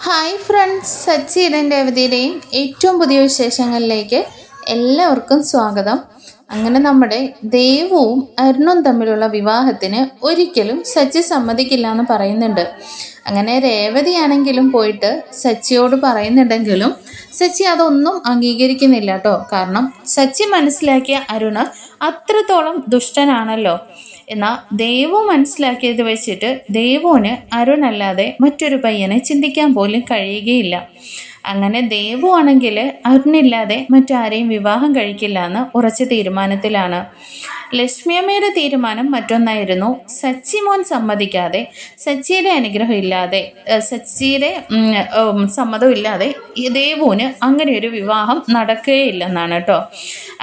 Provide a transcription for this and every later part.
Hi friends, സച്ചിയുടെയും രേവതിയുടെയും ഏറ്റവും പുതിയ വിശേഷങ്ങളിലേക്ക് എല്ലാവർക്കും സ്വാഗതം. അങ്ങനെ നമ്മുടെ ദേവുവും അരുണും തമ്മിലുള്ള വിവാഹത്തിന് ഒരിക്കലും സച്ചി സമ്മതിക്കില്ല എന്ന് പറയുന്നുണ്ട്. അങ്ങനെ രേവതിയാണെങ്കിലും പോയിട്ട് സച്ചിയോട് പറയുന്നുണ്ടെങ്കിലും സച്ചി അതൊന്നും അംഗീകരിക്കുന്നില്ല കേട്ടോ. കാരണം സച്ചി മനസ്സിലാക്കിയ അരുണ് അത്രത്തോളം ദുഷ്ടനാണല്ലോ. എന്നാൽ ദേവു മനസ്സിലാക്കിയത് വെച്ചിട്ട് ദേവുവിന് അരുണല്ലാതെ മറ്റൊരു പയ്യനെ ചിന്തിക്കാൻ പോലും കഴിയുകയില്ല. അങ്ങനെ ദേവു ആണെങ്കിൽ അരുണില്ലാതെ മറ്റാരെയും വിവാഹം കഴിക്കില്ല എന്ന് ഉറച്ച തീരുമാനത്തിലാണ്. ലക്ഷ്മിയമ്മയുടെ തീരുമാനം മറ്റൊന്നായിരുന്നു. സച്ചി മോൻ സമ്മതിക്കാതെ, സച്ചിയുടെ അനുഗ്രഹം ഇല്ലാതെ, സച്ചിയുടെ സമ്മതം ഇല്ലാതെ ദേവുവിന് അങ്ങനെ ഒരു വിവാഹം നടക്കുകയില്ലെന്നാണ് കേട്ടോ.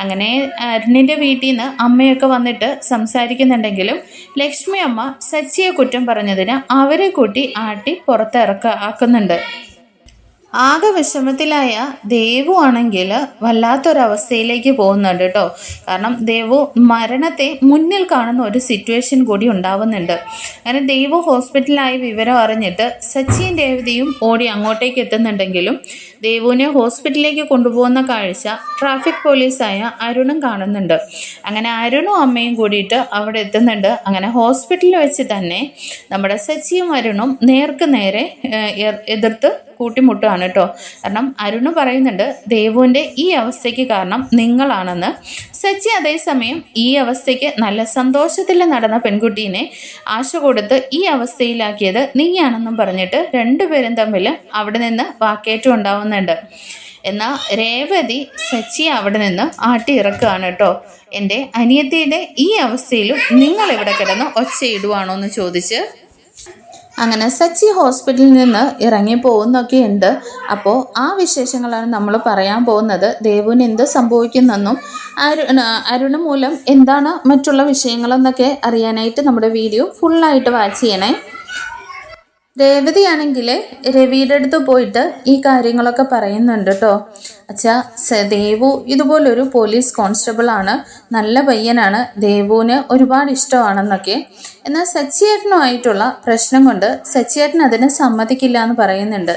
അങ്ങനെ അരുണിൻ്റെ വീട്ടിൽ നിന്ന് അമ്മയൊക്കെ വന്നിട്ട് സംസാരിക്കുന്നുണ്ടെങ്കിലും ലക്ഷ്മി അമ്മ സച്ചിയെ കുറ്റം പറഞ്ഞതിന് അവരെ കൂട്ടി ആട്ടി ആക്കുന്നുണ്ട്. ആകെ വിഷമത്തിലായ ദേവു ആണെങ്കിൽ വല്ലാത്തൊരവസ്ഥയിലേക്ക് പോകുന്നുണ്ട് കേട്ടോ. കാരണം ദേവു മരണത്തെ മുന്നിൽ കാണുന്ന ഒരു സിറ്റുവേഷൻ കൂടി ഉണ്ടാവുന്നുണ്ട്. അങ്ങനെ ദേവു ഹോസ്പിറ്റലായി വിവരം അറിഞ്ഞിട്ട് സച്ചിയും രേവതിയും ഓടി അങ്ങോട്ടേക്ക് എത്തുന്നുണ്ടെങ്കിലും ദേവുവിനെ ഹോസ്പിറ്റലിലേക്ക് കൊണ്ടുപോകുന്ന കാഴ്ച ട്രാഫിക് പോലീസായ അരുണും കാണുന്നുണ്ട്. അങ്ങനെ അരുണും അമ്മയും കൂടിയിട്ട് അവിടെ എത്തുന്നുണ്ട്. അങ്ങനെ ഹോസ്പിറ്റലിൽ വെച്ച് തന്നെ നമ്മുടെ സച്ചിയും അരുണും നേർക്ക് നേരെ എതിർത്ത് കൂട്ടിമുട്ടുകയാണ് കേട്ടോ. കാരണം അരുണ് പറയുന്നുണ്ട് ദേവുവിൻ്റെ ഈ അവസ്ഥയ്ക്ക് കാരണം നിങ്ങളാണെന്ന്. സച്ചി അതേസമയം ഈ അവസ്ഥയ്ക്ക് നല്ല സന്തോഷത്തിൽ നടന്ന പെൺകുട്ടീനെ ആശ കൊടുത്ത് ഈ അവസ്ഥയിലാക്കിയത് നീയാണെന്നും പറഞ്ഞിട്ട് രണ്ടുപേരും തമ്മിൽ അവിടെ നിന്ന് വാക്കേറ്റം ഉണ്ടാവുന്നുണ്ട്. എന്നാൽ രേവതി സച്ചിയെ അവിടെ നിന്ന് ആട്ടി ഇറക്കുകയാണ് കേട്ടോ. എൻ്റെ അനിയത്തിയുടെ ഈ അവസ്ഥയിലും നിങ്ങൾ ഇവിടെ കിടന്ന് ഒച്ചയിടുവാണോ എന്ന് ചോദിച്ച്. അങ്ങനെ സച്ചി ഹോസ്പിറ്റലിൽ നിന്ന് ഇറങ്ങി പോകുന്നൊക്കെയുണ്ട്. അപ്പോൾ ആ വിശേഷങ്ങളാണ് നമ്മൾ പറയാൻ പോകുന്നത്. ദേവുവിന് എന്ത് സംഭവിക്കുന്നെന്നും അരുണ് മൂലം എന്താണ് മറ്റുള്ള വിഷയങ്ങളെന്നൊക്കെ അറിയാനായിട്ട് നമ്മുടെ വീഡിയോ ഫുള്ളായിട്ട് വാച്ച് ചെയ്യണേ. രേവതിയാണെങ്കിൽ രവിയുടെ അടുത്ത് പോയിട്ട് ഈ കാര്യങ്ങളൊക്കെ പറയുന്നുണ്ട് കേട്ടോ. അച്ഛാ, ദേവു ഇതുപോലൊരു പോലീസ് കോൺസ്റ്റബിളാണ്, നല്ല പയ്യനാണ്, ദേവുവിന് ഒരുപാട് ഇഷ്ടമാണെന്നൊക്കെ. എന്നാൽ സച്ചിയേട്ടനുമായിട്ടുള്ള പ്രശ്നം കൊണ്ട് സച്ചിയേട്ടൻ അതിന് സമ്മതിക്കില്ല എന്ന് പറയുന്നുണ്ട്.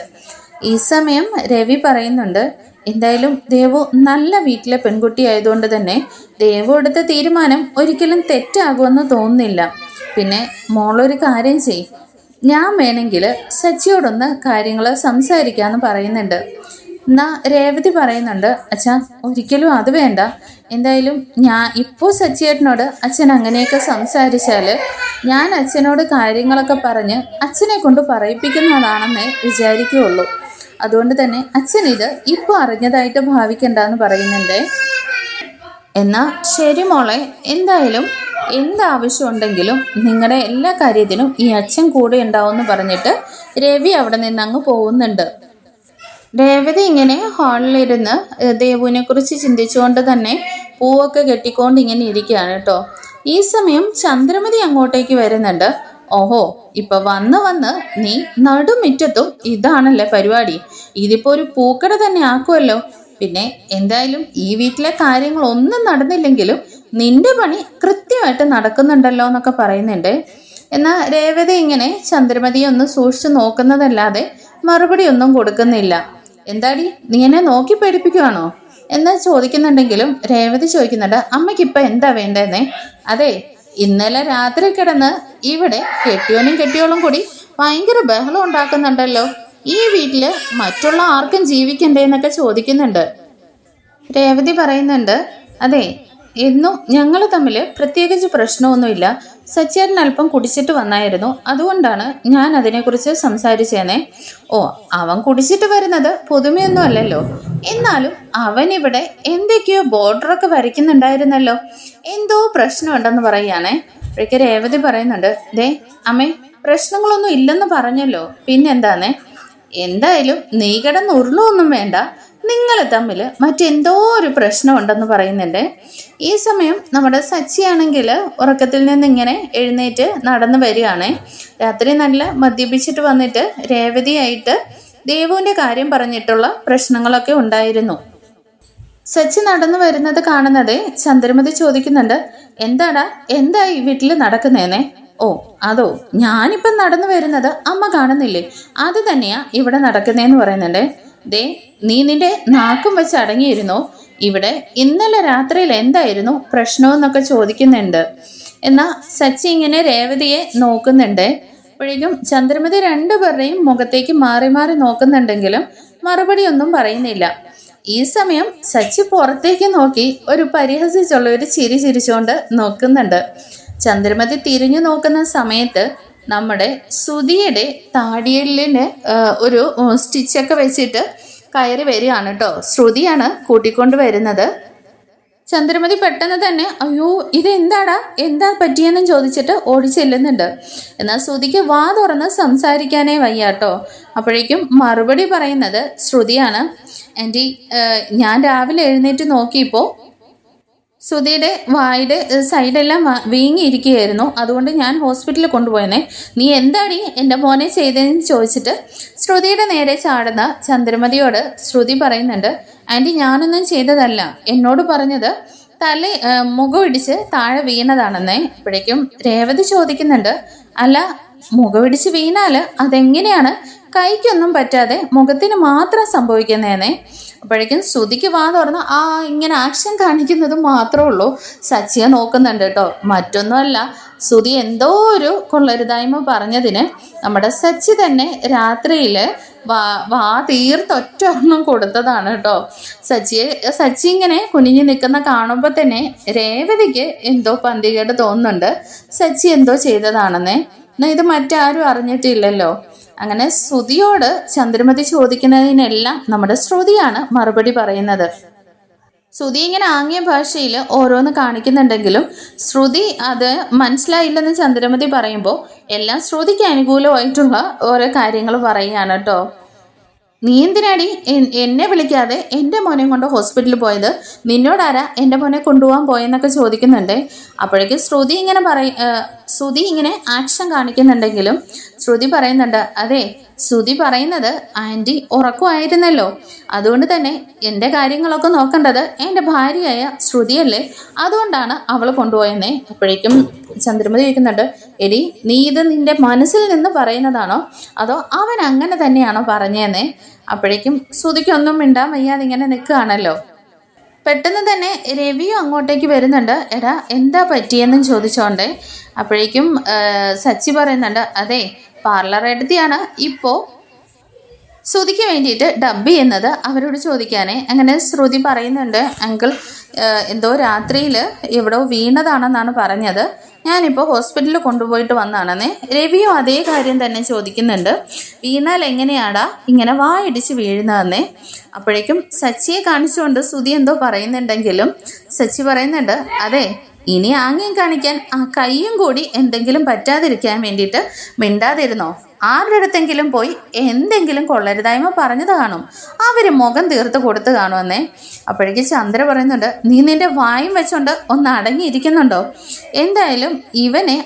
ഈ സമയം രവി പറയുന്നുണ്ട് എന്തായാലും ദേവു നല്ല വീട്ടിലെ പെൺകുട്ടി ആയതുകൊണ്ട് തന്നെ ദേവു എടുത്ത തീരുമാനം ഒരിക്കലും തെറ്റാകുമെന്ന് തോന്നുന്നില്ല. പിന്നെ മോളൊരു കാര്യം ചെയ്യും, ഞാൻ വേണമെങ്കിൽ സച്ചിയോടൊന്ന് കാര്യങ്ങൾ സംസാരിക്കാമെന്ന് പറയുന്നുണ്ട്. എന്നാ രേവതി പറയുന്നുണ്ട് അച്ഛാ ഒരിക്കലും അത് വേണ്ട, എന്തായാലും ഞാൻ ഇപ്പോൾ സച്ചിയേട്ടനോട് അച്ഛൻ അങ്ങനെയൊക്കെ സംസാരിച്ചാൽ ഞാൻ അച്ഛനോട് കാര്യങ്ങളൊക്കെ പറഞ്ഞ് അച്ഛനെ കൊണ്ട് പറയിപ്പിക്കുന്നതാണെന്നേ വിചാരിക്കുകയുള്ളൂ. അതുകൊണ്ട് തന്നെ അച്ഛൻ ഇത് ഇപ്പോൾ അറിഞ്ഞതായിട്ട് ഭാവിക്കണ്ടെന്ന് പറയുന്നുണ്ട്. എന്നാൽ ശരി മോളെ, എന്തായാലും എന്താവശ്യം ഉണ്ടെങ്കിലും നിങ്ങളുടെ എല്ലാ കാര്യത്തിനും ഈ അച്ഛൻ കൂടെ ഉണ്ടാവുമെന്ന് പറഞ്ഞിട്ട് രവി അവിടെ നിന്ന് അങ്ങ് പോകുന്നുണ്ട്. രേവതി ഇങ്ങനെ ഹാളിലിരുന്ന് ദേവുവിനെ കുറിച്ച് ചിന്തിച്ചുകൊണ്ട് തന്നെ പൂവൊക്കെ കെട്ടിക്കൊണ്ട് ഇങ്ങനെ ഇരിക്കുകയാണ് കേട്ടോ. ഈ സമയം ചന്ദ്രമതി അങ്ങോട്ടേക്ക് വരുന്നുണ്ട്. ഓഹോ, ഇപ്പൊ വന്ന് നീ നടുമിറ്റത്തും ഇതാണല്ലേ പരിപാടി, ഇതിപ്പോ ഒരു പൂക്കട തന്നെ ആക്കുമല്ലോ. പിന്നെ എന്തായാലും ഈ വീട്ടിലെ കാര്യങ്ങളൊന്നും നടന്നില്ലെങ്കിലും നിന്റെ പണി കൃത്യമായിട്ട് നടക്കുന്നുണ്ടല്ലോ എന്നൊക്കെ പറയുന്നുണ്ട്. എന്നാൽ രേവതി ഇങ്ങനെ ചന്ദ്രമതിയെ ഒന്ന് സൂക്ഷിച്ചു നോക്കുന്നതല്ലാതെ മറുപടി ഒന്നും കൊടുക്കുന്നില്ല. എന്താടി നീ എന്നെ നോക്കി പേടിപ്പിക്കുകയാണോ എന്ന് ചോദിക്കുന്നുണ്ടെങ്കിലും രേവതി ചോദിക്കുന്നുണ്ട് അമ്മയ്ക്കിപ്പോൾ എന്താ വേണ്ടതെന്നേ. അതെ, ഇന്നലെ രാത്രി കിടന്ന് ഇവിടെ കെട്ടിയോളും കൂടി ഭയങ്കര ബഹളം ഉണ്ടാക്കുന്നുണ്ടല്ലോ, ഈ വീട്ടില് മറ്റുള്ള ആർക്കും ജീവിക്കണ്ടേ എന്നൊക്കെ ചോദിക്കുന്നുണ്ട്. രേവതി പറയുന്നുണ്ട് അതെ, എന്നും ഞങ്ങൾ തമ്മിൽ പ്രത്യേകിച്ച് പ്രശ്നമൊന്നുമില്ല, സച്ചേട്ടൻ അല്പം കുടിച്ചിട്ട് വന്നായിരുന്നു, അതുകൊണ്ടാണ് ഞാൻ അതിനെക്കുറിച്ച് സംസാരിച്ചേനെ. ഓ, അവൻ കുടിച്ചിട്ട് വരുന്നത് പുതുമയൊന്നും അല്ലല്ലോ, എന്നാലും അവനിവിടെ എന്തൊക്കെയോ ബോർഡറൊക്കെ വരയ്ക്കുന്നുണ്ടായിരുന്നല്ലോ, എന്തോ പ്രശ്നമുണ്ടെന്ന് പറയുകയാണേ. അപ്പോഴേക്ക് രേവതി പറയുന്നുണ്ട് ദേ അമ്മേ, പ്രശ്നങ്ങളൊന്നും ഇല്ലെന്ന് പറഞ്ഞല്ലോ, പിന്നെന്താന്നേ. എന്തായാലും നീ കിടന്ന് ഉരുളൊന്നും വേണ്ട, നിങ്ങൾ തമ്മിൽ മറ്റെന്തോ ഒരു പ്രശ്നമുണ്ടെന്ന് പറയുന്നുണ്ട്. ഈ സമയം നമ്മുടെ സച്ചിയാണെങ്കിൽ ഉറക്കത്തിൽ നിന്ന് ഇങ്ങനെ എഴുന്നേറ്റ് നടന്നു വരികയാണേ. രാത്രി നല്ല മദ്യപിച്ചിട്ട് വന്നിട്ട് രേവതിയായിട്ട് ദേവുവിൻ്റെ കാര്യം പറഞ്ഞിട്ടുള്ള പ്രശ്നങ്ങളൊക്കെ ഉണ്ടായിരുന്നു. സച്ചി നടന്നു വരുന്നത് കാണുന്നതേ ചന്ദ്രമതി ചോദിക്കുന്നുണ്ട്, എന്താടാ, എന്തായി വീട്ടിൽ നടക്കുന്നേനെ? ഓ അതോ, ഞാനിപ്പം നടന്നു വരുന്നത് അമ്മ കാണുന്നില്ലേ, അത് തന്നെയാ ഇവിടെ നടക്കുന്നേന്ന് പറയുന്നുണ്ടേ. ദേ, നീ നിന്റെ നാക്കും വെച്ച് അടങ്ങിയിരുന്നോ? ഇവിടെ ഇന്നലെ രാത്രിയിൽ എന്തായിരുന്നു പ്രശ്നമെന്നൊക്കെ ചോദിക്കുന്നുണ്ട്. എന്നാ സച്ചി ഇങ്ങനെ രേവതിയെ നോക്കുന്നുണ്ട്. അപ്പോഴേക്കും ചന്ദ്രമതി രണ്ടുപേരുടെയും മുഖത്തേക്ക് മാറി മാറി നോക്കുന്നുണ്ടെങ്കിലും മറുപടി ഒന്നും പറയുന്നില്ല. ഈ സമയം സച്ചി പുറത്തേക്ക് നോക്കി ഒരു പരിഹസിച്ചുള്ള ഒരു ചിരി ചിരിച്ചുകൊണ്ട് നോക്കുന്നുണ്ട്. ചന്ദ്രമതി തിരിഞ്ഞു നോക്കുന്ന സമയത്ത് നമ്മുടെ സുധിയുടെ താടിയലിന് ഒരു സ്റ്റിച്ചൊക്കെ വെച്ചിട്ട് കയറി വരികയാണ് കേട്ടോ. ശ്രുതിയാണ് കൂട്ടിക്കൊണ്ട് വരുന്നത്. ചന്ദ്രമതി പെട്ടെന്ന് തന്നെ അയ്യോ ഇതെന്താടാ, എന്താ പറ്റിയെന്നും ചോദിച്ചിട്ട് ഓടി ചെല്ലുന്നുണ്ട്. എന്നാൽ ശ്രുതിക്ക് വാ തുറന്ന് സംസാരിക്കാനേ വയ്യാട്ടോ. അപ്പോഴേക്കും മറുപടി പറയുന്നത് ശ്രുതിയാണ്. ആൻറ്റി, ഞാൻ രാവിലെ എഴുന്നേറ്റ് നോക്കിയപ്പോൾ ശ്രുതിയുടെ വായുടെ സൈഡെല്ലാം വീങ്ങിയിരിക്കുകയായിരുന്നു, അതുകൊണ്ട് ഞാൻ ഹോസ്പിറ്റലിൽ കൊണ്ടുപോയെന്നേ. നീ എന്താടി എൻ്റെ മോനെ ചെയ്തതെന്ന് ചോദിച്ചിട്ട് ശ്രുതിയുടെ നേരെ ചാടുന്ന ചന്ദ്രമതിയോട് ശ്രുതി പറയുന്നുണ്ട്, ആൻറ്റി ഞാനൊന്നും ചെയ്തതല്ല, എന്നോട് പറഞ്ഞത് മുഖമിടിച്ച് താഴെ വീണതാണെന്നേ. അപ്പോഴേക്കും രേവതി ചോദിക്കുന്നുണ്ട്, അല്ല മുഖമിടിച്ച് വീണാൽ അതെങ്ങനെയാണ് കൈക്കൊന്നും പറ്റാതെ മുഖത്തിന് മാത്രം സംഭവിക്കുന്നതെന്നേ. അപ്പോഴേക്കും ശ്രുതിക്ക് വാ തുറന്ന് ഇങ്ങനെ ആക്ഷൻ കാണിക്കുന്നത് മാത്രമേ ഉള്ളൂ. സച്ചിയെ നോക്കുന്നുണ്ട് കേട്ടോ. മറ്റൊന്നുമല്ല, ശ്രുതി എന്തോ ഒരു കൊള്ളരുതായ്മ പറഞ്ഞതിന് നമ്മുടെ സച്ചി തന്നെ രാത്രിയിൽ വാ തീർത്തൊറ്റൊരെണ്ണം കൊടുത്തതാണ് കേട്ടോ. സച്ചി ഇങ്ങനെ കുനിഞ്ഞു നിൽക്കുന്ന കാണുമ്പോൾ തന്നെ രേവതിക്ക് എന്തോ പന്തികേട് തോന്നുന്നുണ്ട്. സച്ചി എന്തോ ചെയ്തതാണെന്നേ. എന്നാൽ ഇത് മറ്റാരും അറിഞ്ഞിട്ടില്ലല്ലോ. അങ്ങനെ ശ്രുതിയോട് ചന്ദ്രമതി ചോദിക്കുന്നതിനെല്ലാം നമ്മുടെ ശ്രുതിയാണ് മറുപടി പറയുന്നത്. ശ്രുതി ഇങ്ങനെ ആംഗ്യ ഭാഷയിൽ ഓരോന്ന് കാണിക്കുന്നുണ്ടെങ്കിലും ശ്രുതി അത് മനസ്സിലായില്ലെന്ന് ചന്ദ്രമതി പറയുമ്പോൾ എല്ലാം ശ്രുതിക്ക് അനുകൂലമായിട്ടുള്ള ഓരോ കാര്യങ്ങൾ പറയുകയാണ് കേട്ടോ. നീ എന്തിനാടി എന്നെ വിളിക്കാതെ എൻ്റെ മോനെ കൊണ്ട് ഹോസ്പിറ്റലിൽ പോയത്? നിന്നോടാരാ എൻ്റെ മോനെ കൊണ്ടുപോകാൻ പോയെന്നൊക്കെ ചോദിക്കുന്നുണ്ട്. അപ്പോഴേക്കും ശ്രുതി ഇങ്ങനെ ആക്ഷൻ കാണിക്കുന്നുണ്ടെങ്കിലും ശ്രുതി പറയുന്നുണ്ട്, അതെ ശ്രുതി പറയുന്നത് ആൻറ്റി ഉറക്കമായിരുന്നല്ലോ, അതുകൊണ്ട് തന്നെ എൻ്റെ കാര്യങ്ങളൊക്കെ നോക്കേണ്ടത് എൻ്റെ ഭാര്യയായ ശ്രുതിയല്ലേ, അതുകൊണ്ടാണ് അവൾ കൊണ്ടുപോയെന്നേ. അപ്പോഴേക്കും ചന്ദ്രമതി ചോദിക്കുന്നുണ്ട്, എടി നീ ഇത് നിൻ്റെ മനസ്സിൽ നിന്ന് പറയുന്നതാണോ അതോ അവൻ അങ്ങനെ തന്നെയാണോ പറഞ്ഞതെന്നേ. അപ്പോഴേക്കും ശ്രുതിക്കൊന്നും മിണ്ടാൻ വയ്യാതെ ഇങ്ങനെ നിൽക്കുകയാണല്ലോ. പെട്ടെന്ന് തന്നെ രവിയും അങ്ങോട്ടേക്ക് വരുന്നുണ്ട്. എടാ എന്താ പറ്റിയെന്നും ചോദിച്ചോണ്ടേ. അപ്പോഴേക്കും സച്ചി പറയുന്നുണ്ട്, അതെ പാർലർ എടുത്തിയാണ് ഇപ്പോൾ ശ്രുതിക്ക് വേണ്ടിയിട്ട് ഡബ് ചെയ്യുന്നത്, അവരോട് ചോദിക്കാനേ. അങ്ങനെ ശ്രുതി പറയുന്നുണ്ട്, അങ്കിൾ എന്തോ രാത്രിയിൽ എവിടോ വീണതാണെന്നാണ് പറഞ്ഞത്, ഞാനിപ്പോൾ ഹോസ്പിറ്റലിൽ കൊണ്ടുപോയിട്ട് വന്നാണെന്നേ. രവിയും അതേ കാര്യം തന്നെ ചോദിക്കുന്നുണ്ട്, വീണാൽ എങ്ങനെയാടാ ഇങ്ങനെ വായിടിച്ച് വീഴുന്നതെന്നേ. അപ്പോഴേക്കും സച്ചിയെ കാണിച്ചുകൊണ്ട് ശ്രുതി എന്തോ പറയുന്നുണ്ടെങ്കിലും സച്ചി പറയുന്നുണ്ട്, അതെ ഇനി ആംഗ്യം കാണിക്കാൻ ആ കൈയും കൂടി എന്തെങ്കിലും പറ്റാതിരിക്കാൻ വേണ്ടിയിട്ട് മിണ്ടാതിരുന്നോ. ആരുടെ അടുത്തെങ്കിലും പോയി എന്തെങ്കിലും കൊള്ളരുതായ്മ പറഞ്ഞത് കാണും, അവർ മുഖം തീർത്ത് കൊടുത്ത് കാണുമെന്നേ. അപ്പോഴേക്കും ചന്ദ്ര പറയുന്നുണ്ട്, നീ നിന്റെ വായും വെച്ചോണ്ട് ഒന്ന് അടങ്ങിയിരിക്കുന്നുണ്ടോ? എന്തായാലും ഇവനെ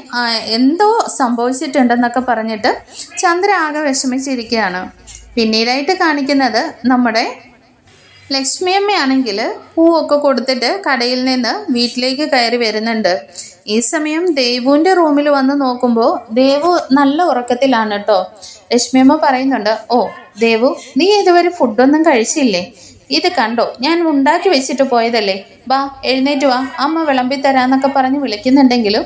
എന്തോ സംഭവിച്ചിട്ടുണ്ടെന്നൊക്കെ പറഞ്ഞിട്ട് ചന്ദ്ര ആകെ വിഷമിച്ചിരിക്കുകയാണ്. പിന്നീടായിട്ട് കാണിക്കുന്നത് നമ്മുടെ ലക്ഷ്മിയമ്മയാണെങ്കിൽ പൂവൊക്കെ കൊടുത്തിട്ട് കടയിൽ നിന്ന് വീട്ടിലേക്ക് കയറി വരുന്നുണ്ട്. ഈ സമയം ദേവുവിൻ്റെ റൂമിൽ വന്ന് നോക്കുമ്പോൾ ദേവു നല്ല ഉറക്കത്തിലാണ് കേട്ടോ. ലക്ഷ്മിയമ്മ പറയുന്നുണ്ട്, ഓ ദേവു നീ ഇതുവരെ ഫുഡൊന്നും കഴിച്ചില്ലേ? ഇത് കണ്ടോ, ഞാൻ ഉണ്ടാക്കി വെച്ചിട്ട് പോയതല്ലേ, ബാ എഴുന്നേറ്റ് വാ അമ്മ വിളമ്പിത്തരാന്നൊക്കെ പറഞ്ഞ് വിളിക്കുന്നുണ്ടെങ്കിലും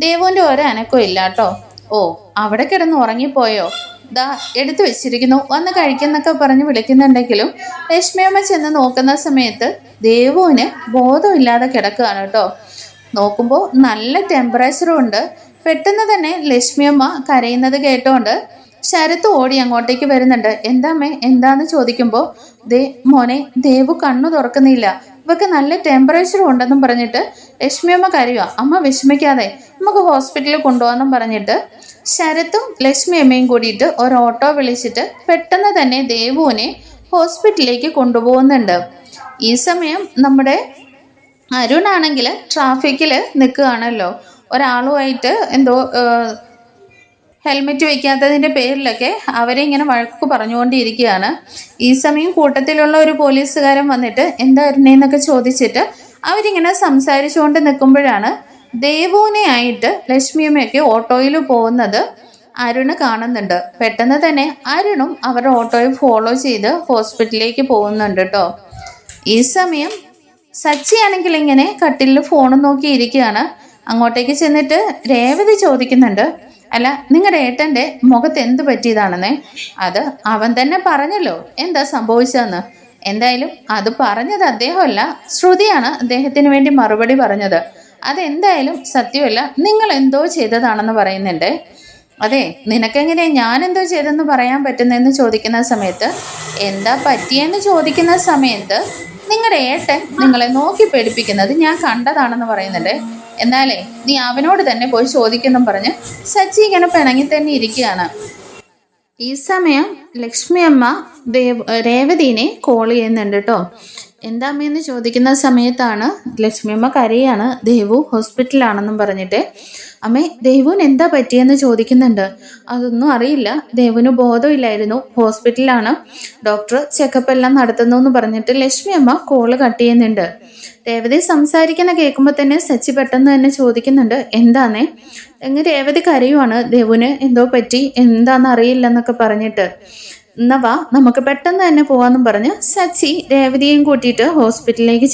ദേവുവിൻ്റെ ഒരനക്കവും ഇല്ല കേട്ടോ. ഓ അവിടെ കിടന്ന് ഉറങ്ങിപ്പോയോ, ദാ എടുത്തു വെച്ചിരിക്കുന്നു വന്ന് കഴിക്കുന്നൊക്കെ പറഞ്ഞ് വിളിക്കുന്നുണ്ടെങ്കിലും ലക്ഷ്മിയമ്മ ചെന്ന് നോക്കുന്ന സമയത്ത് ദേവുവിന് ബോധമില്ലാതെ കിടക്കുകയാണ് കേട്ടോ. നോക്കുമ്പോൾ നല്ല ടെമ്പറേച്ചറും ഉണ്ട്. പെട്ടെന്ന് തന്നെ ലക്ഷ്മിയമ്മ കരയുന്നത് കേട്ടോണ്ട് ശരത്ത് ഓടി അങ്ങോട്ടേക്ക് വരുന്നുണ്ട്. എന്താമ്മേ എന്താന്ന് ചോദിക്കുമ്പോൾ മോനെ ദേവു കണ്ണു തുറക്കുന്നില്ല, ഇവക്ക് നല്ല ടെമ്പറേച്ചറും ഉണ്ടെന്നും പറഞ്ഞിട്ട് ലക്ഷ്മിയമ്മ കരയുക. അമ്മ വിഷമിക്കാതെ നമുക്ക് ഹോസ്പിറ്റലിൽ കൊണ്ടുപോകാമെന്നും പറഞ്ഞിട്ട് ശരത്തും ലക്ഷ്മിയമ്മയും കൂടിയിട്ട് ഒരു ഓട്ടോ വിളിച്ചിട്ട് പെട്ടെന്ന് തന്നെ ദേവുവിനെ ഹോസ്പിറ്റലിലേക്ക് കൊണ്ടുപോകുന്നുണ്ട്. ഈ സമയം നമ്മുടെ അരുണാണെങ്കിൽ ട്രാഫിക്കിൽ നിൽക്കുകയാണല്ലോ. ഒരാളുമായിട്ട് എന്തോ ഹെൽമെറ്റ് വയ്ക്കാത്തതിൻ്റെ പേരിലൊക്കെ അവരെ ഇങ്ങനെ വഴക്ക് പറഞ്ഞുകൊണ്ടിരിക്കുകയാണ്. ഈ സമയം കൂട്ടത്തിലുള്ള ഒരു പോലീസുകാരൻ വന്നിട്ട് എന്തായിരുന്നേന്നൊക്കെ ചോദിച്ചിട്ട് അവരിങ്ങനെ സംസാരിച്ചുകൊണ്ട് നിൽക്കുമ്പോഴാണ് ദേവുവിനെ ആയിട്ട് ലക്ഷ്മിയമ്മയൊക്കെ ഓട്ടോയിൽ പോകുന്നത് അരുണ് കാണുന്നുണ്ട്. പെട്ടെന്ന് തന്നെ അരുണും അവരുടെ ഓട്ടോയെ ഫോളോ ചെയ്ത് ഹോസ്പിറ്റലിലേക്ക് പോകുന്നുണ്ട് കേട്ടോ. ഈ സമയം സച്ചിയാണെങ്കിൽ ഇങ്ങനെ കട്ടിലിൽ ഫോണും നോക്കി ഇരിക്കുകയാണ്. അങ്ങോട്ടേക്ക് ചെന്നിട്ട് രേവതി ചോദിക്കുന്നുണ്ട്, അല്ല നിങ്ങളുടെ ഏട്ടൻ്റെ മുഖത്ത് എന്ത് പറ്റിയതാണെന്നേ? അത് അവൻ തന്നെ പറഞ്ഞല്ലോ എന്താ സംഭവിച്ചതെന്ന്. എന്തായാലും അത് പറഞ്ഞത് അദ്ദേഹമല്ല, ശ്രുതിയാണ് അദ്ദേഹത്തിന് വേണ്ടി മറുപടി പറഞ്ഞത്. അതെന്തായാലും സത്യമല്ല, നിങ്ങൾ എന്തോ ചെയ്തതാണെന്ന് പറയുന്നുണ്ട്. അതെ, നിനക്കെങ്ങനെ ഞാനെന്തോ ചെയ്തെന്ന് പറയാൻ പറ്റുന്നതെന്ന് ചോദിക്കുന്ന സമയത്ത്, എന്താ പറ്റിയെന്ന് ചോദിക്കുന്ന സമയത്ത് നിങ്ങളുടെ ഏട്ടൻ നിങ്ങളെ നോക്കി പേടിപ്പിക്കുന്നത് ഞാൻ കണ്ടതാണെന്ന് പറയുന്നുണ്ട്. എന്നാലേ നീ അവനോട് തന്നെ പോയി ചോദിക്കുന്നും പറഞ്ഞ് സച്ചി ഇങ്ങനെ പിണങ്ങി തന്നെ ഇരിക്കുകയാണ്. ഈ സമയം ലക്ഷ്മി അമ്മ രേവതിനെ കോൾ ചെയ്യുന്നുണ്ട് കേട്ടോ. എന്താ അമ്മയെന്ന് ചോദിക്കുന്ന സമയത്താണ് ലക്ഷ്മി അമ്മ കരയാണ്, ദേവു ഹോസ്പിറ്റലാണെന്നും പറഞ്ഞിട്ട്. അമ്മേ, ദേവുവിന് എന്താ പറ്റിയെന്ന് ചോദിക്കുന്നുണ്ട്. അതൊന്നും അറിയില്ല, ദേവുവിന് ബോധമില്ലായിരുന്നു, ഹോസ്പിറ്റലാണ്, ഡോക്ടർ ചെക്കപ്പ് എല്ലാം നടത്തുന്നു എന്ന് പറഞ്ഞിട്ട് ലക്ഷ്മി അമ്മ കോള് കട്ട് ചെയ്യുന്നുണ്ട്. രേവതി സംസാരിക്കുന്ന കേൾക്കുമ്പോൾ തന്നെ സച്ചി പെട്ടെന്ന് തന്നെ ചോദിക്കുന്നുണ്ട്, എന്താന്നേ? രേവതി കരയുവാണ്, ദേവുവിന് എന്തോ പറ്റി, എന്താണെന്ന് അറിയില്ലെന്നൊക്കെ പറഞ്ഞിട്ട്. എന്നാ വാ നമുക്ക് പെട്ടെന്ന് തന്നെ പോവാന്നും പറഞ്ഞ് സച്ചി രേവതിയെയും കൂട്ടിയിട്ട് ഹോസ്പിറ്റലിലേക്ക്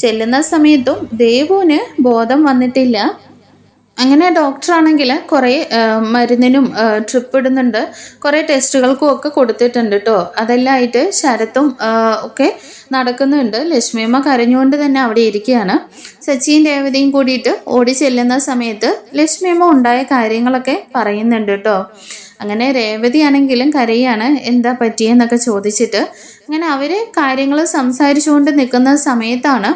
ചെല്ലുന്ന സമയത്തും ദേവുവിന് ബോധം വന്നിട്ടില്ല. അങ്ങനെ ഡോക്ടറാണെങ്കിൽ കുറേ മരുന്നിനും ട്രിപ്പ് ഇടുന്നുണ്ട്, കുറേ ടെസ്റ്റുകൾക്കും ഒക്കെ കൊടുത്തിട്ടുണ്ട് കേട്ടോ. അതെല്ലാം ആയിട്ട് ശരത്തും ഒക്കെ നടക്കുന്നുണ്ട്. ലക്ഷ്മിയമ്മ കരഞ്ഞുകൊണ്ട് തന്നെ അവിടെ ഇരിക്കുകയാണ്. സച്ചിയും രേവതിയും കൂടിയിട്ട് ഓടി ചെല്ലുന്ന സമയത്ത് ലക്ഷ്മിയമ്മ ഉണ്ടായ കാര്യങ്ങളൊക്കെ പറയുന്നുണ്ട് കേട്ടോ. അങ്ങനെ രേവതി ആണെങ്കിലും കരയാണ്, എന്താ പറ്റിയെന്നൊക്കെ ചോദിച്ചിട്ട്. അങ്ങനെ അവർ കാര്യങ്ങൾ സംസാരിച്ചുകൊണ്ട് നിൽക്കുന്ന സമയത്താണ്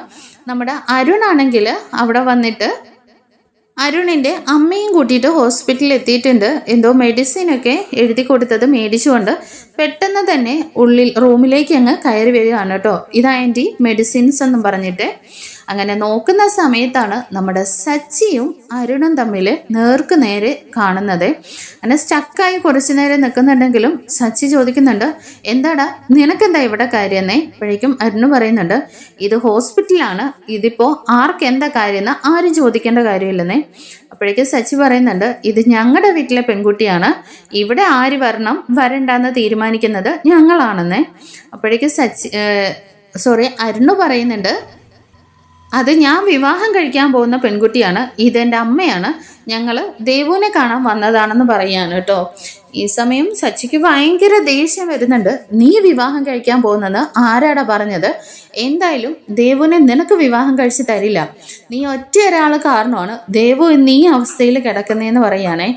നമ്മുടെ അരുണാണെങ്കിൽ അവിടെ വന്നിട്ട് അരുണിൻ്റെ അമ്മയും കൂട്ടിയിട്ട് ഹോസ്പിറ്റലിൽ എത്തിയിട്ടുണ്ട്. എന്തോ മെഡിസിനൊക്കെ എഴുതി കൊടുത്തത് മേടിച്ചുകൊണ്ട് പെട്ടെന്ന് തന്നെ റൂമിലേക്ക് അങ്ങ് കയറി വരികയാണ് കേട്ടോ. ഇതാ ആൻറ്റി മെഡിസിൻസ് എന്നും പറഞ്ഞിട്ട്. അങ്ങനെ നോക്കുന്ന സമയത്താണ് നമ്മുടെ സച്ചിയും അരുണും തമ്മിൽ നേർക്ക് നേരെ കാണുന്നത്. അങ്ങനെ സ്റ്റക്കായി കുറച്ചു നേരം നിൽക്കുന്നുണ്ടെങ്കിലും സച്ചി ചോദിക്കുന്നുണ്ട്, എന്താടാ നിനക്കെന്താ ഇവിടെ കാര്യമെന്നേ? അപ്പോഴേക്കും അരുണ് പറയുന്നുണ്ട്, ഇത് ഹോസ്പിറ്റലാണ്, ഇതിപ്പോൾ ആർക്ക് എന്താ കാര്യമെന്ന് ആരും ചോദിക്കേണ്ട കാര്യമില്ലെന്നേ. അപ്പോഴേക്കും സച്ചി പറയുന്നുണ്ട്, ഇത് ഞങ്ങളുടെ വീട്ടിലെ പെൺകുട്ടിയാണ്, ഇവിടെ ആര് വരണം വരണ്ടെന്ന് തീരുമാനിക്കുന്നത് ഞങ്ങളാണെന്നേ. അപ്പോഴേക്കും അരുണ് പറയുന്നുണ്ട്, അത് ഞാൻ വിവാഹം കഴിക്കാൻ പോകുന്ന പെൺകുട്ടിയാണ്, ഇതെൻ്റെ അമ്മയാണ്, ഞങ്ങൾ ദേവുവിനെ കാണാൻ വന്നതാണെന്ന് പറയാണ് കേട്ടോ. ഈ സമയം സച്ചിക്ക് ഭയങ്കര ദേഷ്യം വരുന്നുണ്ട്. നീ വിവാഹം കഴിക്കാൻ പോകുന്നത് ആരാടാ പറഞ്ഞത്? എന്തായാലും ദേവുവിനെ നിനക്ക് വിവാഹം കഴിച്ച് തരില്ല, നീ ഒറ്റ ഒരാൾ കാരണമാണ് ദേവു ഇന്ന് ഈ അവസ്ഥയിൽ കിടക്കുന്നതെന്ന് പറയാനേ.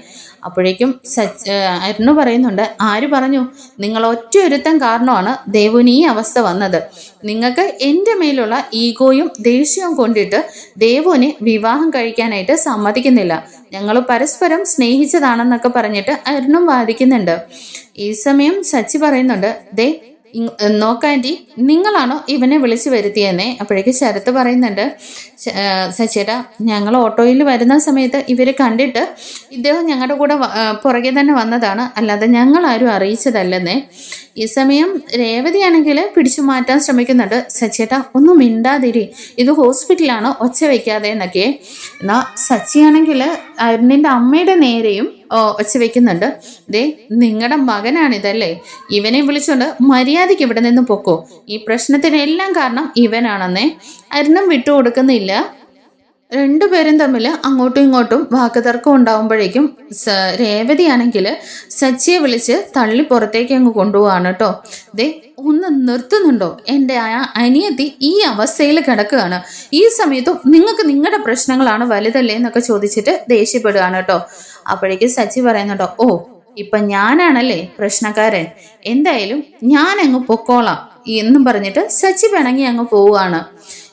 അപ്പോഴേക്കും അരുണ് പറയുന്നുണ്ട്, ആര് പറഞ്ഞു? നിങ്ങൾ ഒറ്റ ഒരുത്തൻ കാരണമാണ് ദേവുവിന് ഈ അവസ്ഥ വന്നത്. നിങ്ങൾക്ക് എൻ്റെ മേലുള്ള ഈഗോയും ദേഷ്യവും കൊണ്ടിട്ട് ദേവുവിനെ വിവാഹം കഴിക്കാനായിട്ട് സമ്മതിക്കുന്നില്ല. ഞങ്ങൾ പരസ്പരം സ്നേഹിച്ചതാണെന്നൊക്കെ പറഞ്ഞിട്ട് അരുണും വാദിക്കുന്നുണ്ട്. ഈ സമയം സച്ചി പറയുന്നുണ്ട്, ദേ നോക്കാൻറ്റി നിങ്ങളാണോ ഇവനെ വിളിച്ചു വരുത്തിയെന്നേ. അപ്പോഴേക്ക് ശരത്ത് പറയുന്നുണ്ട്, സച്ചേട്ടാ ഞങ്ങൾ ഓട്ടോയിൽ വരുന്ന സമയത്ത് ഇവർ കണ്ടിട്ട് ഇദ്ദേഹം ഞങ്ങളുടെ കൂടെ പുറകെ തന്നെ വന്നതാണ്, അല്ലാതെ ഞങ്ങളാരും അറിയിച്ചതല്ലെന്നേ. ഈ സമയം രേവതിയാണെങ്കിൽ പിടിച്ചു മാറ്റാൻ ശ്രമിക്കുന്നുണ്ട്, സച്ചേട്ടാ ഒന്നും മിണ്ടാതിരി, ഇത് ഹോസ്പിറ്റലാണ്, ഒച്ച വയ്ക്കാതെ എന്നൊക്കെ. എന്നാൽ സച്ചിയാണെങ്കിൽ അരുണിൻ്റെ അമ്മയുടെ നേരെയും ഒച്ച വയ്ക്കുന്നുണ്ട്, ദേ നിങ്ങളുടെ മകനാണിതല്ലേ, ഇവനെ വിളിച്ചോണ്ട് മര്യാദയ്ക്ക് ഇവിടെ നിന്ന് പൊക്കോ, ഈ പ്രശ്നത്തിനെല്ലാം കാരണം ഇവനാണെന്നേ. അരുണും വിട്ടുകൊടുക്കുന്നില്ല. രണ്ടുപേരും തമ്മിൽ അങ്ങോട്ടും ഇങ്ങോട്ടും വാക്കുതർക്കം ഉണ്ടാവുമ്പോഴേക്കും രേവതിയാണെങ്കിൽ സച്ചിയെ വിളിച്ച് തള്ളി പുറത്തേക്ക് അങ്ങ് കൊണ്ടുപോവാണ് കേട്ടോ. ദേ ഒന്ന് നിർത്തുന്നുണ്ടോ? എൻ്റെ അനിയത്തി ഈ അവസ്ഥയിൽ കിടക്കുകയാണ്, ഈ സമയത്തും നിങ്ങൾക്ക് നിങ്ങളുടെ പ്രശ്നങ്ങളാണ് വലുതല്ലേ എന്നൊക്കെ ചോദിച്ചിട്ട് ദേഷ്യപ്പെടുകയാണ് കേട്ടോ. അപ്പോഴേക്കും സച്ചി പറയുന്നുണ്ടോ, ഓ ഇപ്പം ഞാനാണല്ലേ പ്രശ്നക്കാരൻ, എന്തായാലും ഞാൻ അങ്ങ് പൊക്കോളാം എന്നും പറഞ്ഞിട്ട് സച്ചി പിണങ്ങി അങ്ങ് പോവുകയാണ്.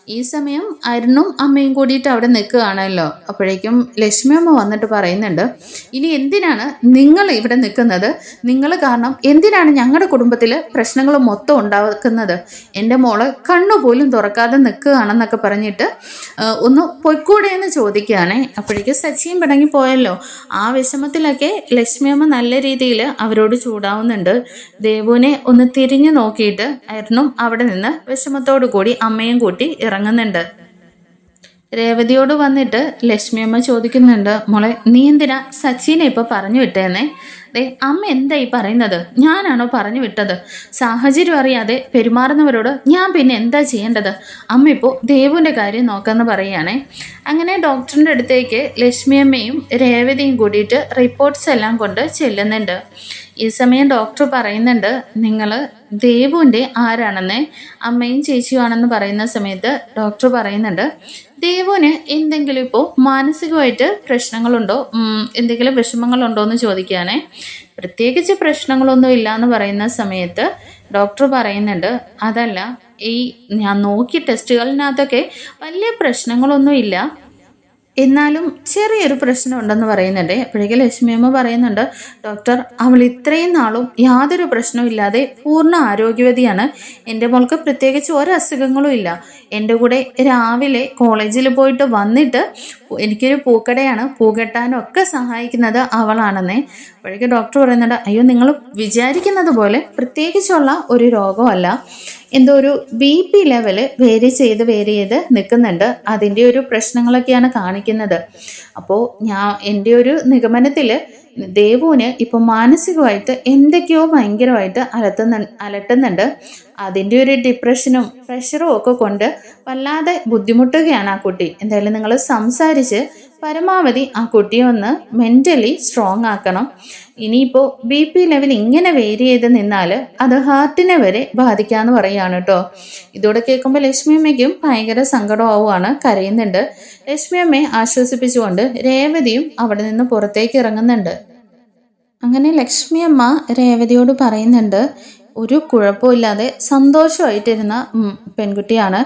ഈ സമയം അരുണും അമ്മയും കൂടിയിട്ട് അവിടെ നിൽക്കുകയാണല്ലോ. അപ്പോഴേക്കും ലക്ഷ്മി അമ്മ വന്നിട്ട് പറയുന്നുണ്ട്, ഇനി എന്തിനാണ് നിങ്ങൾ ഇവിടെ നിൽക്കുന്നത്? നിങ്ങൾ കാരണം എന്തിനാണ് ഞങ്ങളുടെ കുടുംബത്തിൽ പ്രശ്നങ്ങൾ മൊത്തം ഉണ്ടാക്കുന്നത്? എൻ്റെ മോള് കണ്ണുപോലും തുറക്കാതെ നിൽക്കുകയാണെന്നൊക്കെ പറഞ്ഞിട്ട് ഒന്ന് പൊയ്ക്കൂടെ എന്ന് ചോദിക്കുകയാണേ. അപ്പോഴേക്കും സച്ചിയും പിണങ്ങി പോയല്ലോ. ആ വിഷമത്തിലൊക്കെ ലക്ഷ്മി അമ്മ നല്ല രീതിയിൽ അവരോട് ചൂടാവുന്നുണ്ട്. ദേവുവിനെ ഒന്ന് തിരിഞ്ഞു നോക്കിയിട്ട് അരുണും അവിടെ നിന്ന് വിഷമത്തോടു കൂടി അമ്മയും കൂട്ടി ഇറങ്ങുന്നുണ്ട്. രേവതിയോട് വന്നിട്ട് ലക്ഷ്മി അമ്മ ചോദിക്കുന്നുണ്ട്, മോളെ നീ എന്തിനാ സച്ചിനെ ഇപ്പൊ പറഞ്ഞു വിട്ടേന്നേ? അമ്മ എന്തായി പറയുന്നത്? ഞാനാണോ പറഞ്ഞു വിട്ടത്? സാഹചര്യം അറിയാതെ പെരുമാറുന്നവരോട് ഞാൻ പിന്നെ എന്താ ചെയ്യേണ്ടത്? അമ്മ ഇപ്പോൾ ദേവുവിൻ്റെ കാര്യം നോക്കാമെന്ന് പറയുകയാണേ. അങ്ങനെ ഡോക്ടറിൻ്റെ അടുത്തേക്ക് ലക്ഷ്മി അമ്മയും രേവതിയും കൂടിയിട്ട് റിപ്പോർട്ട്സ് എല്ലാം കൊണ്ട് ചെല്ലുന്നുണ്ട്. ഈ സമയം ഡോക്ടർ പറയുന്നുണ്ട്, നിങ്ങൾ ദേവുവിൻ്റെ ആരാണെന്ന് അമ്മയും ചേച്ചിയുമാണെന്ന് പറയുന്ന സമയത്ത് ഡോക്ടർ പറയുന്നുണ്ട്, ദേവുവിന് എന്തെങ്കിലും ഇപ്പോൾ മാനസികമായിട്ട് പ്രശ്നങ്ങളുണ്ടോ, എന്തെങ്കിലും വിഷമങ്ങളുണ്ടോ എന്ന് ചോദിക്കുകയാണേ. പ്രത്യേകിച്ച് പ്രശ്നങ്ങളൊന്നും ഇല്ല എന്ന് പറയുന്ന സമയത്ത് ഡോക്ടർ പറയുന്നുണ്ട്, അതല്ല ഈ ഞാൻ നോക്കിയ ടെസ്റ്റുകളിനകത്തൊക്കെ വലിയ പ്രശ്നങ്ങളൊന്നും ഇല്ല, എന്നാലും ചെറിയൊരു പ്രശ്നം ഉണ്ടെന്ന് പറയുന്നുണ്ട്. അപ്പോഴേക്കും ലക്ഷ്മി അമ്മ പറയുന്നുണ്ട്, ഡോക്ടർ അവൾ ഇത്രയും നാളും യാതൊരു പ്രശ്നവും ഇല്ലാതെ പൂർണ്ണ ആരോഗ്യവതിയാണ്. എൻ്റെ മോൾക്ക് പ്രത്യേകിച്ച് ഒരു അസുഖങ്ങളും ഇല്ല. എൻ്റെ കൂടെ രാവിലെ കോളേജിൽ പോയിട്ട് വന്നിട്ട് എനിക്കൊരു പൂക്കടയാണ്, പൂകെട്ടാനും ഒക്കെ സഹായിക്കുന്നത് അവളാണെന്നേ. അപ്പോഴേക്കും ഡോക്ടർ പറയുന്നുണ്ട്, അയ്യോ നിങ്ങൾ വിചാരിക്കുന്നത് പോലെ പ്രത്യേകിച്ചുള്ള ഒരു രോഗമല്ല, എന്തോ ഒരു BP ലെവല് വേരി ചെയ്ത് നിൽക്കുന്നുണ്ട്. അതിൻ്റെ ഒരു പ്രശ്നങ്ങളൊക്കെയാണ് കാണിക്കുന്നത്. അപ്പോൾ എൻ്റെ ഒരു നിഗമനത്തിൽ ദേവുവിന് ഇപ്പോൾ മാനസികമായിട്ട് എന്തൊക്കെയോ ഭയങ്കരമായിട്ട് അലട്ടുന്നുണ്ട്. അതിൻ്റെ ഒരു ഡിപ്രഷനും പ്രഷറും ഒക്കെ കൊണ്ട് വല്ലാതെ ബുദ്ധിമുട്ടുകയാണ് ആ കുട്ടി. എന്തായാലും നിങ്ങൾ സംസാരിച്ച് പരമാവധി ആ കുട്ടിയെ ഒന്ന് മെൻ്റലി സ്ട്രോങ് ആക്കണം. ഇനിയിപ്പോൾ BP ലെവൽ ഇങ്ങനെ വേരി ചെയ്ത് നിന്നാൽ അത് ഹാർട്ടിനെ വരെ ബാധിക്കാമെന്ന് പറയുകയാണ് കേട്ടോ. ഇതോടെ കേൾക്കുമ്പോൾ ലക്ഷ്മി അമ്മയ്ക്കും ഭയങ്കര സങ്കടമാവുകയാണ്, കരയുന്നുണ്ട്. ലക്ഷ്മി അമ്മയെ ആശ്വസിപ്പിച്ചുകൊണ്ട് രേവതിയും അവിടെ നിന്ന് പുറത്തേക്ക് ഇറങ്ങുന്നുണ്ട്. അങ്ങനെ ലക്ഷ്മി അമ്മ രേവതിയോട് പറയുന്നുണ്ട്, ഒരു കുഴപ്പമില്ലാതെ സന്തോഷമായിട്ടിരുന്ന പെൺകുട്ടിയാണ്,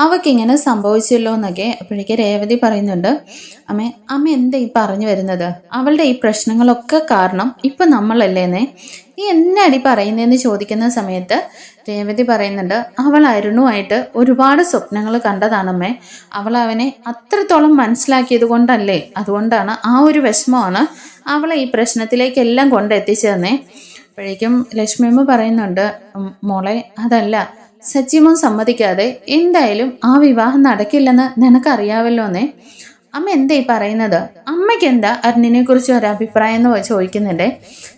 അവൾക്കിങ്ങനെ സംഭവിച്ചല്ലോ എന്നൊക്കെ. അപ്പോഴേക്ക് രേവതി പറയുന്നുണ്ട്, അമ്മ എന്താ ഈ പറഞ്ഞു വരുന്നത്? അവളുടെ ഈ പ്രശ്നങ്ങളൊക്കെ കാരണം ഇപ്പം നമ്മളല്ലേന്നേ, നീ എന്നാടി പറയുന്നതെന്ന് ചോദിക്കുന്ന സമയത്ത് രേവതി പറയുന്നുണ്ട്, അവൾ അരുണുമായിട്ട് ഒരുപാട് സ്വപ്നങ്ങൾ കണ്ടതാണമ്മേ. അവൾ അവനെ അത്രത്തോളം മനസ്സിലാക്കിയത് കൊണ്ടല്ലേ, അതുകൊണ്ടാണ് ആ ഒരു വിഷമമാണ് അവളെ ഈ പ്രശ്നത്തിലേക്കെല്ലാം കൊണ്ടെത്തിച്ചതെന്നേ. അപ്പോഴേക്കും ലക്ഷ്മിയമ്മ പറയുന്നുണ്ട്, മോളെ അതല്ല, സച്ചിമോൻ സമ്മതിക്കാതെ എന്തായാലും ആ വിവാഹം നടക്കില്ലെന്ന് നിനക്കറിയാവല്ലോ എന്നേ. അമ്മ എന്താ ഈ പറയുന്നത്? അമ്മയ്ക്ക് എന്താ അരുണിനെ കുറിച്ച് ഒരു അഭിപ്രായം എന്ന് ചോദിക്കുന്നുണ്ടേ.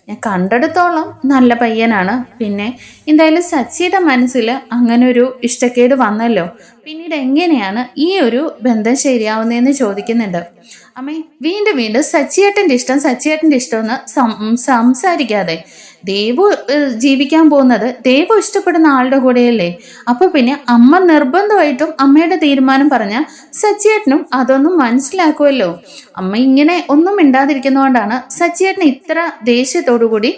ഞാൻ കണ്ടെടുത്തോളം നല്ല പയ്യനാണ്. പിന്നെ എന്തായാലും സച്ചിയുടെ മനസ്സിൽ അങ്ങനെ ഒരു ഇഷ്ടക്കേട് വന്നല്ലോ, പിന്നീട് എങ്ങനെയാണ് ഈ ഒരു ബന്ധം ശരിയാവുന്നതെന്ന് ചോദിക്കുന്നുണ്ട്. അമ്മേ വീണ്ടും സച്ചിയേട്ടൻ്റെ ഇഷ്ടം എന്ന് സംസാരിക്കാതെ, ദേവു ജീവിക്കാൻ പോകുന്നത് ദേവു ഇഷ്ടപ്പെടുന്ന ആളുടെ കൂടെയല്ലേ. അപ്പൊ പിന്നെ അമ്മ നിർബന്ധമായിട്ടും അമ്മയുടെ തീരുമാനം പറഞ്ഞ സച്ചിയേട്ടനും അതൊന്നും മനസ്സിലാക്കുമല്ലോ. അമ്മ ഇങ്ങനെ ഒന്നും മിണ്ടാതിരിക്കുന്നതുകൊണ്ടാണ് സച്ചിയേട്ടന് ഇത്ര ദേഷ്യത്തോടു കൂടി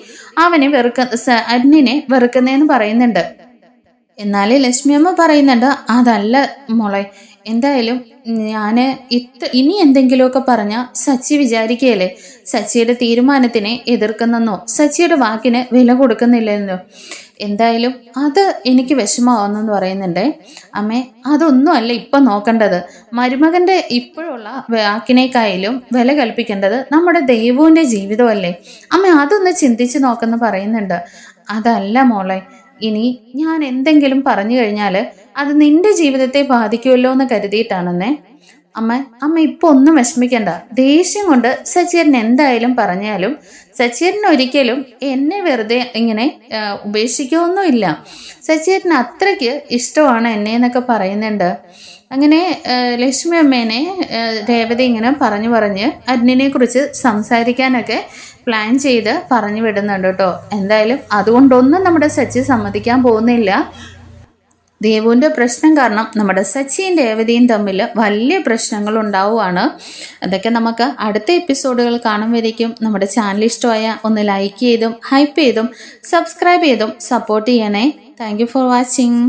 അരുണിനെ വെറുക്കുന്നതെന്ന് പറയുന്നുണ്ട്. എന്നാലേ ലക്ഷ്മി അമ്മ പറയുന്നുണ്ട്, അതല്ല മോളെ, എന്തായാലും ഞാൻ ഇനി എന്തെങ്കിലുമൊക്കെ പറഞ്ഞാൽ സച്ചി വിചാരിക്കുകയല്ലേ സച്ചിയുടെ തീരുമാനത്തിനെ എതിർക്കുന്നെന്നോ സച്ചിയുടെ വാക്കിന് വില കൊടുക്കുന്നില്ലെന്നോ. എന്തായാലും അത് എനിക്ക് വിഷമമാവുന്നെന്ന് പറയുന്നുണ്ട്. അമ്മേ അതൊന്നും അല്ല ഇപ്പം നോക്കേണ്ടത്, മരുമകൻ്റെ ഇപ്പോഴുള്ള വാക്കിനേക്കായാലും വില കൽപ്പിക്കേണ്ടത് നമ്മുടെ ദേവുവിൻ്റെ ജീവിതമല്ലേ. അമ്മ അതൊന്ന് ചിന്തിച്ച് നോക്കെന്ന് പറയുന്നുണ്ട്. അതല്ല മോളെ, ഇനി ഞാൻ എന്തെങ്കിലും പറഞ്ഞു കഴിഞ്ഞാൽ അത് നിന്റെ ജീവിതത്തെ ബാധിക്കുമല്ലോ എന്ന് കരുതിയിട്ടാണെന്നേ. അമ്മ ഇപ്പൊ ഒന്നും വിഷമിക്കണ്ട. ദേഷ്യം കൊണ്ട് സച്ചിയേട്ടൻ എന്തായാലും പറഞ്ഞാലും സച്ചിയേട്ടൻ ഒരിക്കലും എന്നെ വെറുതെ ഇങ്ങനെ ഉപേക്ഷിക്കുകയൊന്നുമില്ല. സച്ചിയേട്ടന് അത്രയ്ക്ക് ഇഷ്ടമാണ് എന്നെ എന്നൊക്കെ പറയുന്നുണ്ട്. അങ്ങനെ ലക്ഷ്മി അമ്മേനെ രേവതി ഇങ്ങനെ പറഞ്ഞ് അരുണിനെ കുറിച്ച് സംസാരിക്കാനൊക്കെ പ്ലാൻ ചെയ്ത് പറഞ്ഞു വിടുന്നുണ്ട് കേട്ടോ. എന്തായാലും അതുകൊണ്ടൊന്നും നമ്മുടെ സച്ചി സമ്മതിക്കാൻ പോകുന്നില്ല. ദേവുവിൻ്റെ പ്രശ്നം കാരണം നമ്മുടെ സച്ചിയും രേവതിയും തമ്മിൽ വലിയ പ്രശ്നങ്ങൾ ഉണ്ടാവുകയാണ്. അതൊക്കെ നമുക്ക് അടുത്ത എപ്പിസോഡുകൾ കാണുമ്പോഴേക്കും നമ്മുടെ ചാനൽ ഇഷ്ടമായ ഒന്ന് ലൈക്ക് ചെയ്തും ഹൈപ്പ് ചെയ്തും സബ്സ്ക്രൈബ് ചെയ്തും സപ്പോർട്ട് ചെയ്യണേ. Thank you for watching.